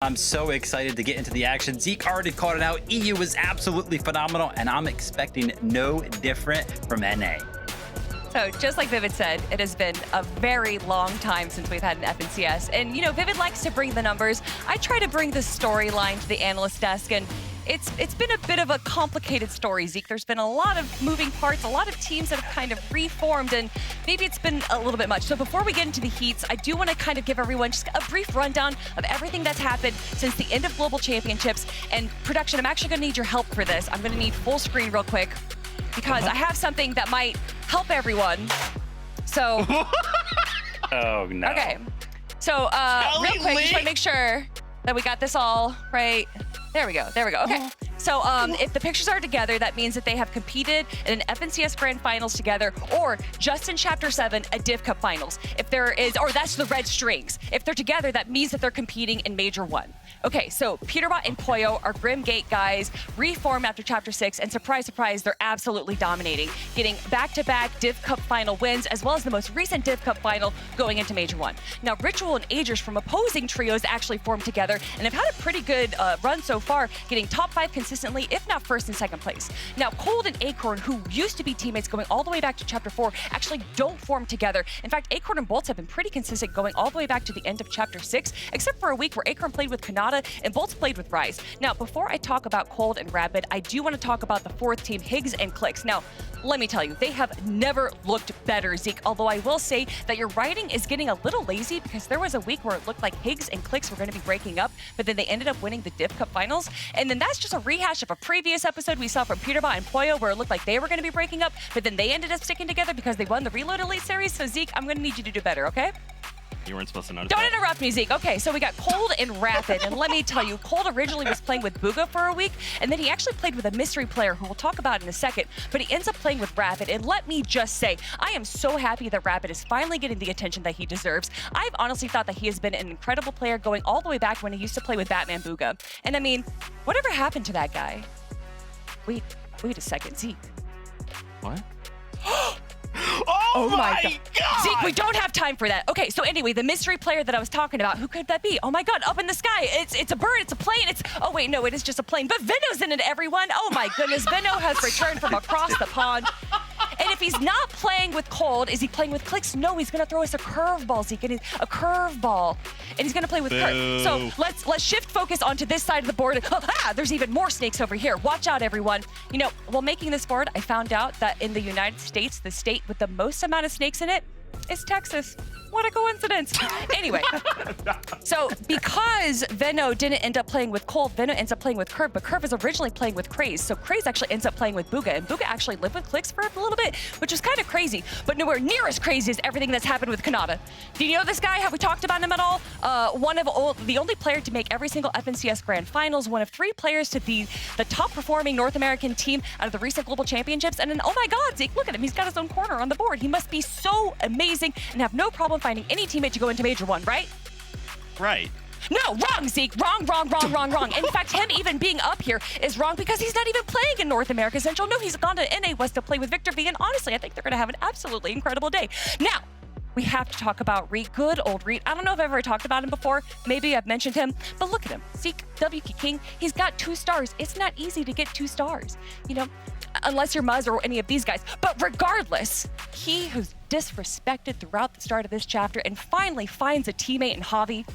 I'm so excited to get into the action. Zeke already called it out. EU was absolutely phenomenal, and I'm expecting no different from NA. So just like Vivid said, it has been a very long time since we've had an FNCS. And, you know, Vivid likes to bring the numbers. I try to bring the storyline to the analyst desk, and it's been a bit of a complicated story, Zeke. There's been a lot of moving parts, a lot of teams that have kind of reformed, and maybe it's been a little bit much. So before we get into the heats, I do want to kind of give everyone just a brief rundown of everything that's happened since the end of Global Championships. And production, I'm actually going to need your help for this. I'm going to need full screen real quick because I have something that might help everyone. So, Oh, no. okay. So, real quick, just want to make sure that we got this all right. There we go. There we go. Okay. So if the pictures are together, that means that they have competed in an FNCS Grand Finals together, or just in Chapter 7, a Div Cup Finals. If there is, or that's the red strings. If they're together, that means that they're competing in Major 1. Okay, so Peterbot and Poyo are Grim Gate guys, reformed after Chapter 6, and surprise, surprise, they're absolutely dominating, getting back-to-back Div Cup Final wins, as well as the most recent Div Cup Final going into Major 1. Now, Ritual and Agers from opposing trios actually formed together, and have had a pretty good run so far, getting top 5 consistently, if not first and second place. Now, Cold and Acorn, who used to be teammates going all the way back to Chapter 4, actually don't form together. In fact, Acorn and Bolts have been pretty consistent going all the way back to the end of Chapter 6, except for a week where Acorn played with Kanata and Bolts played with Rise. Now, before I talk about Cold and Rapid, I do want to talk about the fourth team, Higgs and Clicks. Now, let me tell you, they have never looked better, Zeke, although I will say that your writing is getting a little lazy because there was a week where it looked like Higgs and Clicks were going to be breaking up, but then they ended up winning the Div Cup Finals. And then that's just a rehash of a previous episode we saw from Peterbot and Poyo where it looked like they were going to be breaking up, but then they ended up sticking together because they won the Reload Elite Series. So, Zeke, I'm going to need you to do better, okay? You weren't supposed to notice Don't that. interrupt me, Zeke. Okay, so we got Cold and Rapid, and let me tell you, Cold originally was playing with Bugha for a week, and then he actually played with a mystery player who we'll talk about in a second, but he ends up playing with Rapid, and let me just say, I am so happy that Rapid is finally getting the attention that he deserves. I've honestly thought that he has been an incredible player going all the way back when he used to play with Batman Bugha. And I mean, whatever happened to that guy? Wait a second, Zeke. What? Oh my God! Zeke, we don't have time for that. Okay, so anyway, the mystery player that I was talking about, who could that be? Oh my God, up in the sky. It's a bird, it's a plane, oh wait, no, it is just a plane. But Veno's in it, everyone. Oh my goodness, Veno has returned from across the pond. And if he's not playing with Cold, is he playing with Clicks? No, he's gonna throw us a curveball, Zeke, and a curveball. And he's gonna play with Curve. So let's shift focus onto this side of the board. There's even more snakes over here. Watch out, everyone. You know, while making this board, I found out that in the United States, the state with the most amount of snakes in it is Texas. What a coincidence. Anyway, so because Veno didn't end up playing with Cold, Veno ends up playing with Curve, but Curve is originally playing with Craze. So Craze actually ends up playing with Bugha, and Bugha actually lived with Clicks for a little bit, which is kind of crazy, but nowhere near as crazy as everything that's happened with Kanata. Do you know this guy? Have we talked about him at all? The only player to make every single FNCS Grand Finals, one of 3 players to be the top performing North American team out of the recent Global Championships, and then, oh my God, Zeke, look at him. He's got his own corner on the board. He must be so amazing and have no problem finding any teammate to go into Major 1, right? Right. No, wrong, Zeke. Wrong. In fact, him even being up here is wrong because he's not even playing in North America Central. No, he's gone to NA West to play with Victor V, and honestly, I think they're going to have an absolutely incredible day. Now, we have to talk about Reet, good old Reet. I don't know if I've ever talked about him before. Maybe I've mentioned him, but look at him. Zeke, WP King, he's got 2 stars. It's not easy to get 2 stars, you know, unless you're Muzz or any of these guys. But regardless, he who's disrespected throughout the start of this chapter and finally finds a teammate in Javi.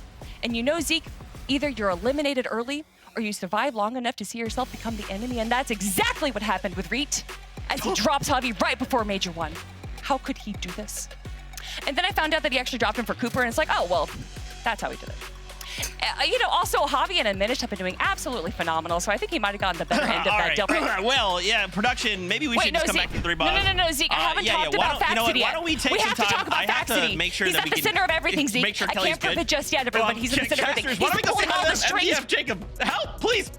And you know, Zeke, either you're eliminated early or you survive long enough to see yourself become the enemy, and that's exactly what happened with Reet as he drops Javi right before Major 1. How could he do this? And then I found out that he actually dropped him for Cooper, and it's like, oh, well, that's how he did it. You know, also, Javi and Aminish have been doing absolutely phenomenal, so I think he might have gotten the better end of that deal. Well, yeah, production, maybe we should just come back to 3 bombs. No, Zeke, I haven't talked about Fact City yet. Why don't we take some time? We have to talk about Fact City. Make sure he's that at the center of everything, Zeke. I can't prove it just yet, everyone. He's at the center of everything. He's pulling all the strings. MDF, Jacob, help, please.